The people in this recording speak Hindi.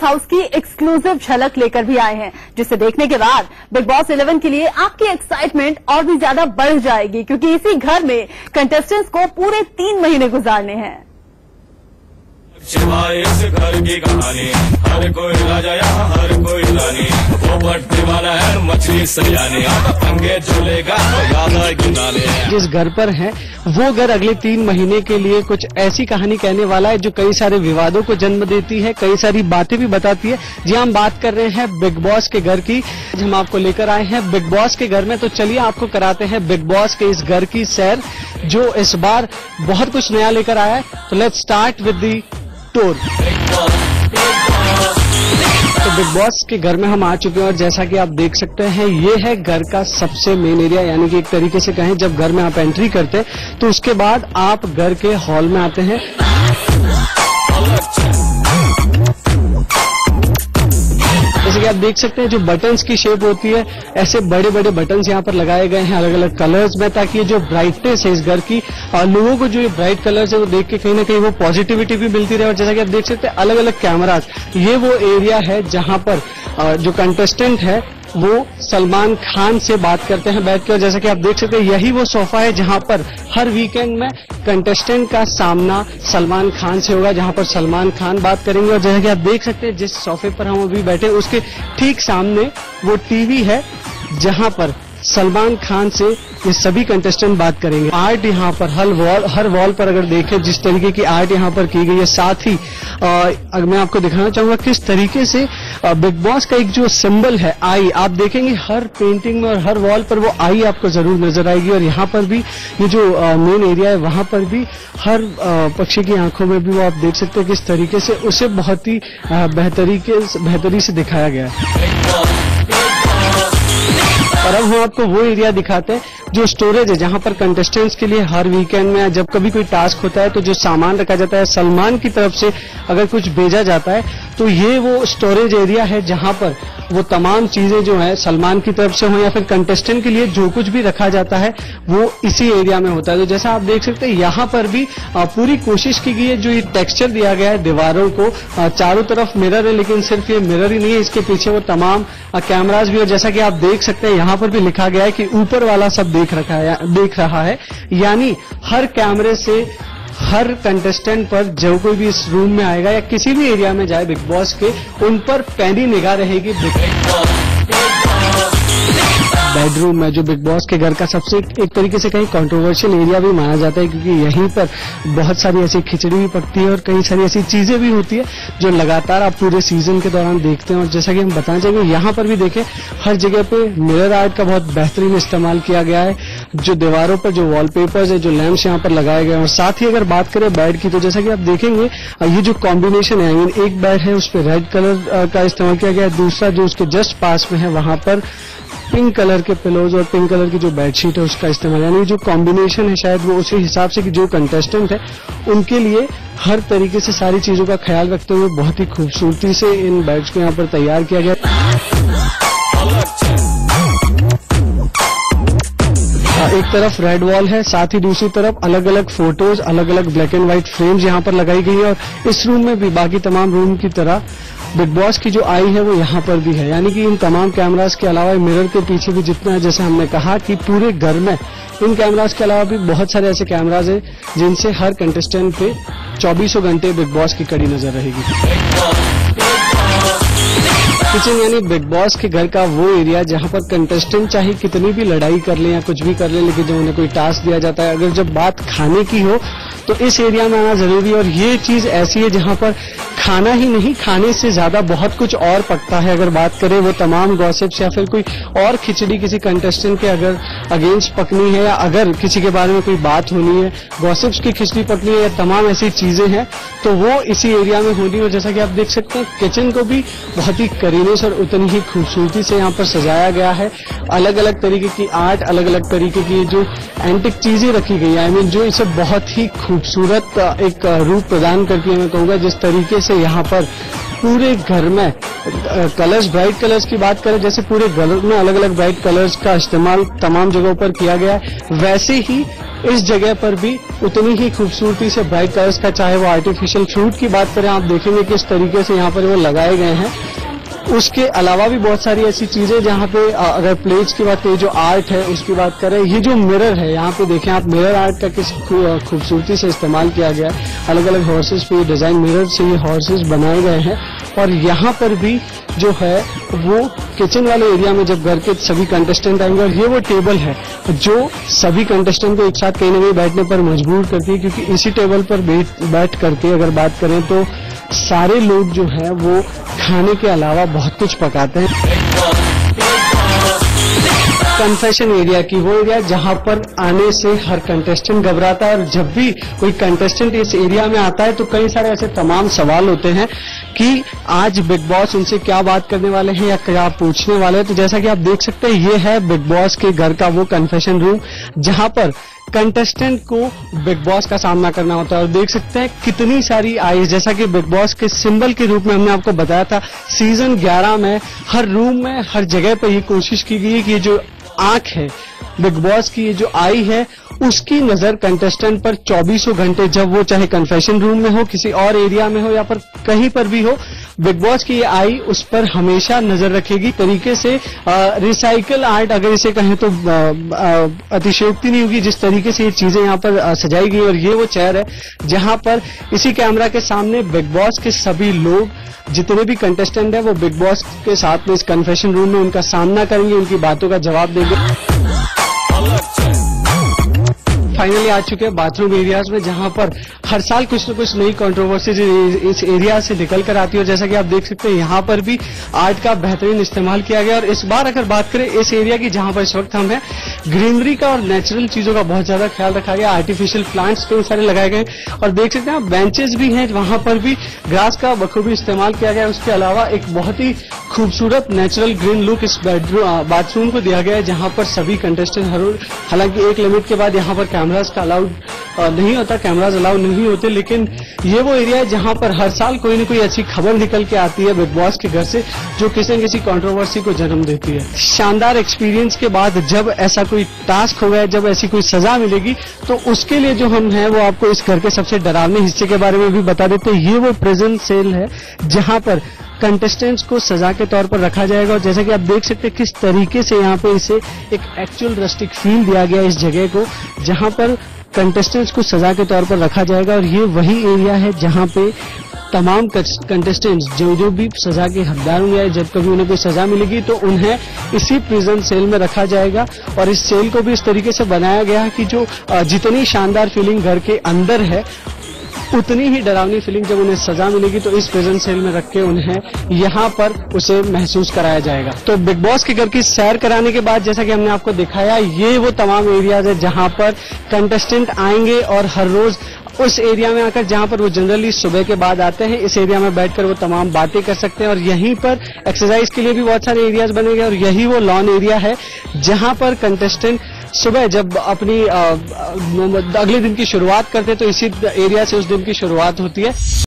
बॉस हाउस की एक्सक्लूसिव झलक लेकर भी आए हैं, जिसे देखने के बाद बिग बॉस 11 के लिए आपकी एक्साइटमेंट और भी ज्यादा बढ़ जाएगी, क्योंकि इसी घर में कंटेस्टेंट्स को पूरे 3 महीने गुजारने हैं। इस घर की कहानी हर कोई राजा यहाँ हर कोई रानी, वो पट्टी वाला है मछली सयानी, पंगे झूलेगा तो याद आएगी नानी। जिस घर पर है वो घर अगले 3 महीने के लिए कुछ ऐसी कहानी कहने वाला है जो कई सारे विवादों को जन्म देती है, कई सारी बातें भी बताती है। जी हम बात कर रहे हैं बिग बॉस के घर की। हम आपको लेकर आए हैं बिग बॉस के घर में, तो चलिए आपको कराते हैं बिग बॉस के इस घर की सैर, जो इस बार बहुत कुछ नया लेकर आया है। तो let's start with the tour. तो बिग बॉस के घर में हम आ चुके हैं और जैसा कि आप देख सकते हैं ये है घर का सबसे मेन एरिया, यानी कि एक तरीके से कहें जब घर में आप एंट्री करते हैं तो उसके बाद आप घर के हॉल में आते हैं। जैसे कि आप देख सकते हैं जो बटन्स की शेप होती है, ऐसे बड़े बड़े बटन्स यहाँ पर लगाए गए हैं अलग अलग कलर्स में, ताकि ये जो ब्राइटनेस है इस घर की, लोगों को जो ये ब्राइट कलर्स है वो देख के कहीं ना कहीं वो पॉजिटिविटी भी मिलती रहे। और जैसा कि आप देख सकते हैं अलग अलग कैमराज, ये वो एरिया है जहां पर जो कंटेस्टेंट है वो सलमान खान से बात करते हैं बैठ कर। जैसा कि आप देख सकते हैं यही वो सोफा है जहां पर हर वीकेंड में कंटेस्टेंट का सामना सलमान खान से होगा, जहां पर सलमान खान बात करेंगे। और जैसा कि आप देख सकते हैं जिस सोफे पर हम अभी बैठे उसके ठीक सामने वो टीवी है जहां पर सलमान खान से ये सभी कंटेस्टेंट बात करेंगे। आर्ट यहाँ पर हर वॉल पर अगर देखें जिस तरीके की आर्ट यहाँ पर की गई है, साथ ही अगर मैं आपको दिखाना चाहूंगा किस तरीके से बिग बॉस का एक जो सिंबल है आई, आप देखेंगे हर पेंटिंग में और हर वॉल पर वो आई आपको जरूर नजर आएगी। और यहाँ पर भी ये जो मेन एरिया है वहां पर भी हर पक्षी की आंखों में भी वो आप देख सकते हैं किस तरीके से उसे बहुत ही बेहतरी से दिखाया गया है। और अब हम आपको वो एरिया दिखाते हैं जो स्टोरेज है, जहां पर कंटेस्टेंट्स के लिए हर वीकेंड में जब कभी कोई टास्क होता है तो जो सामान रखा जाता है सलमान की तरफ से अगर कुछ भेजा जाता है तो ये वो स्टोरेज एरिया है जहां पर वो तमाम चीजें जो है सलमान की तरफ से हो या फिर कंटेस्टेंट के लिए जो कुछ भी रखा जाता है वो इसी एरिया में होता है। तो जैसा आप देख सकते हैं यहाँ पर भी पूरी कोशिश की गई है, जो ये टेक्सचर दिया गया है दीवारों को, चारों तरफ मिरर है, लेकिन सिर्फ ये मिरर ही नहीं है, इसके पीछे वो तमाम कैमराज भी। और जैसा कि आप देख सकते हैं यहाँ पर भी लिखा गया है कि ऊपर वाला सब देख रहा है, यानी हर कैमरे से हर कंटेस्टेंट पर जो कोई भी इस रूम में आएगा या किसी भी एरिया में जाए बिग बॉस के, उन पर पैनी निगाह रहेगी। बेडरूम में जो बिग बॉस के घर का सबसे एक तरीके से कहीं कंट्रोवर्शियल एरिया भी माना जाता है, क्योंकि यहीं पर बहुत सारी ऐसी खिचड़ी भी पकती है और कई सारी ऐसी चीजें भी होती है जो लगातार आप पूरे सीजन के दौरान देखते हैं। और जैसा कि हम बताना चाहेंगे यहाँ पर भी देखें हर जगह पे मिरर आर्ट का बहुत बेहतरीन इस्तेमाल किया गया है, जो दीवारों पर जो वॉलपेपर्स है, जो लैंप्स यहाँ पर लगाए गए हैं। और साथ ही अगर बात करें बेड की, तो जैसा कि आप देखेंगे ये जो कॉम्बिनेशन है, एक बेड है उस पर रेड कलर का इस्तेमाल किया गया है, दूसरा जो उसके जस्ट पास में है वहां पर पिंक कलर के पिलोज और पिंक कलर की जो बेडशीट है उसका इस्तेमाल, यानी जो कॉम्बिनेशन है शायद वो उसी हिसाब से कि जो कंटेस्टेंट है उनके लिए हर तरीके से सारी चीजों का ख्याल रखते हुए बहुत ही खूबसूरती से इन बेड्स को यहाँ पर तैयार किया गया। एक तरफ रेड वॉल है, साथ ही दूसरी तरफ अलग अलग फोटोज, अलग अलग ब्लैक एंड व्हाइट फ्रेम्स यहाँ पर लगाई गई है। और इस रूम में भी बाकी तमाम रूम की तरह बिग बॉस की जो आई है वो यहाँ पर भी है, यानी कि इन तमाम कैमरास के अलावा मिरर के पीछे भी जितना है, जैसे हमने कहा कि पूरे घर में इन कैमरास के अलावा भी बहुत सारे ऐसे कैमराज हैं जिनसे हर कंटेस्टेंट पे 24 घंटे बिग बॉस की कड़ी नजर रहेगी। किचन यानी बिग बॉस के घर का वो एरिया जहां पर कंटेस्टेंट चाहे कितनी भी लड़ाई कर ले या कुछ भी कर ले, लेकिन जब उन्हें कोई टास्क दिया जाता है, अगर जब बात खाने की हो तो इस एरिया में आना जरूरी है। और ये चीज ऐसी है जहां पर खाना ही नहीं, खाने से ज्यादा बहुत कुछ और पकता है। अगर बात करें वो तमाम गॉसिप्स या फिर कोई और खिचड़ी किसी कंटेस्टेंट के अगर अगेंस्ट पकनी है, या अगर किसी के बारे में कोई बात होनी है, गॉसिप्स की खिचड़ी पकनी है, या तमाम ऐसी चीजें हैं तो वो इसी एरिया में होनी है। और जैसा कि आप देख सकते हैं किचन को भी बहुत ही करीनेस और उतनी ही खूबसूरती से यहाँ पर सजाया गया है। अलग अलग तरीके की आर्ट, अलग अलग तरीके की जो एंटिक चीजें रखी गई है, जो इसे बहुत ही खूबसूरत एक रूप प्रदान करती है। मैं कहूँगा जिस तरीके से यहाँ पर पूरे घर में कलर्स, ब्राइट कलर्स की बात करें, जैसे पूरे घर में अलग अलग ब्राइट कलर्स का इस्तेमाल तमाम जगहों पर किया गया है, वैसे ही इस जगह पर भी उतनी ही खूबसूरती से ब्राइट कलर्स का, चाहे वो आर्टिफिशियल फ्रूट की बात करें, आप देखेंगे किस तरीके से यहाँ पर वो लगाए गए हैं। उसके अलावा भी बहुत सारी ऐसी चीजें जहाँ पे अगर प्लेट्स की बात करें, जो आर्ट है उसकी बात करें, ये जो मिरर है यहाँ पे देखें आप, मिरर आर्ट का किस खूबसूरती से इस्तेमाल किया गया है। अलग अलग हॉर्सेस पे डिजाइन मिरर से ये हॉर्सेस बनाए गए हैं। और यहाँ पर भी जो है वो किचन वाले एरिया में जब घर के सभी कंटेस्टेंट आएंगे, और ये वो टेबल है जो सभी कंटेस्टेंट को एक साथ कहीं ना कहीं बैठने पर मजबूर करती है, क्योंकि इसी टेबल पर बैठ करके अगर बात करें तो सारे लोग जो हैं वो खाने के अलावा बहुत कुछ पकाते हैं। कन्फेशन एरिया की वो एरिया जहां पर आने से हर कंटेस्टेंट घबराता है, और जब भी कोई कंटेस्टेंट इस एरिया में आता है तो कई सारे ऐसे तमाम सवाल होते हैं कि आज बिग बॉस उनसे क्या बात करने वाले हैं या क्या पूछने वाले हैं। तो जैसा कि आप देख सकते हैं, ये है बिग बॉस के घर का वो कन्फेशन रूम जहां पर कंटेस्टेंट को बिग बॉस का सामना करना होता है। और देख सकते हैं कितनी सारी आईज, जैसा कि बिग बॉस के सिंबल के रूप में हमने आपको बताया था सीजन 11 में, हर रूम में हर जगह पर ये कोशिश की गई है कि ये जो आंख है बिग बॉस की, ये जो आई है, उसकी नजर कंटेस्टेंट पर 24 घंटे, जब वो चाहे कन्फेशन रूम में हो, किसी और एरिया में हो या पर कहीं पर भी हो, बिग बॉस की ये आई उस पर हमेशा नजर रखेगी। तरीके से रिसाइकल आर्ट अगर इसे कहें तो अतिशयोक्ति नहीं होगी, जिस तरीके से ये चीजें यहाँ पर सजाई गई। और ये वो चेयर है जहां पर इसी कैमरा के सामने बिग बॉस के सभी लोग, जितने भी कंटेस्टेंट है, वो बिग बॉस के साथ में इस कन्फेशन रूम में उनका सामना करेंगे, उनकी बातों का जवाब देंगे। फाइनली आ चुके हैं बाथरूम एरियाज में, जहां पर हर साल कुछ न कुछ नई कंट्रोवर्सीज इस एरिया से निकल कर आती है। और जैसा कि आप देख सकते हैं, यहाँ पर भी आर्ट का बेहतरीन इस्तेमाल किया गया। और इस बार अगर बात करें इस एरिया की, जहां पर इस वक्त हम हैं, ग्रीनरी का और नेचुरल चीजों का बहुत ज्यादा ख्याल रखा गया। आर्टिफिशियल प्लांट्स कई सारे लगाए गए, और देख सकते हैं आप बेंचेस भी हैं, वहां पर भी ग्रास का बखूबी इस्तेमाल किया गया। उसके अलावा एक बहुत ही खूबसूरत नेचुरल ग्रीन लुक इस बाथरूम को दिया गया है, जहां पर सभी कंटेस्टेंट, हालांकि एक लिमिट के बाद यहाँ पर कैमराज का अलाउड नहीं होता, कैमराज अलाउड नहीं होते, लेकिन ये वो एरिया है जहां पर हर साल कोई न कोई ऐसी खबर निकल के आती है बिग बॉस के घर से जो किसी न किसी कंट्रोवर्सी को जन्म देती है। शानदार एक्सपीरियंस के बाद जब ऐसा कोई टास्क हो गया, जब ऐसी कोई सजा मिलेगी, तो उसके लिए जो हम हैं वो आपको इस घर के सबसे डरावने हिस्से के बारे में भी बता देते हैं। ये वो प्रिजन सेल है जहां पर कंटेस्टेंट्स को सजा के तौर पर रखा जाएगा। और जैसा कि आप देख सकते हैं किस तरीके से यहाँ पे इसे एक एक्चुअल रस्टिक फील दिया गया इस जगह को, जहां पर कंटेस्टेंट्स को सजा के तौर पर रखा जाएगा। और ये वही एरिया है जहां पे तमाम कंटेस्टेंट्स जो भी सजा के हकदार होंगे, जब कभी उन्हें कोई सजा मिलेगी तो उन्हें इसी प्रिजन सेल में रखा जाएगा। और इस सेल को भी इस तरीके से बनाया गया है कि जो जितनी शानदार फीलिंग घर के अंदर है, उतनी ही डरावनी फीलिंग जब उन्हें सजा मिलेगी तो इस प्रिजन सेल में रख के उन्हें यहाँ पर उसे महसूस कराया जाएगा। तो बिग बॉस के घर की सैर कराने के बाद, जैसा कि हमने आपको दिखाया, ये वो तमाम एरियाज है जहां पर कंटेस्टेंट आएंगे और हर रोज उस एरिया में आकर, जहां पर वो जनरली सुबह के बाद आते हैं, इस एरिया में बैठकर वो तमाम बातें कर सकते हैं। और यहीं पर एक्सरसाइज के लिए भी बहुत सारे एरियाज बने गए, और यही वो लॉन एरिया है जहां पर कंटेस्टेंट सुबह जब अपनी अगले दिन की शुरुआत करते हैं तो इसी एरिया से उस दिन की शुरुआत होती है।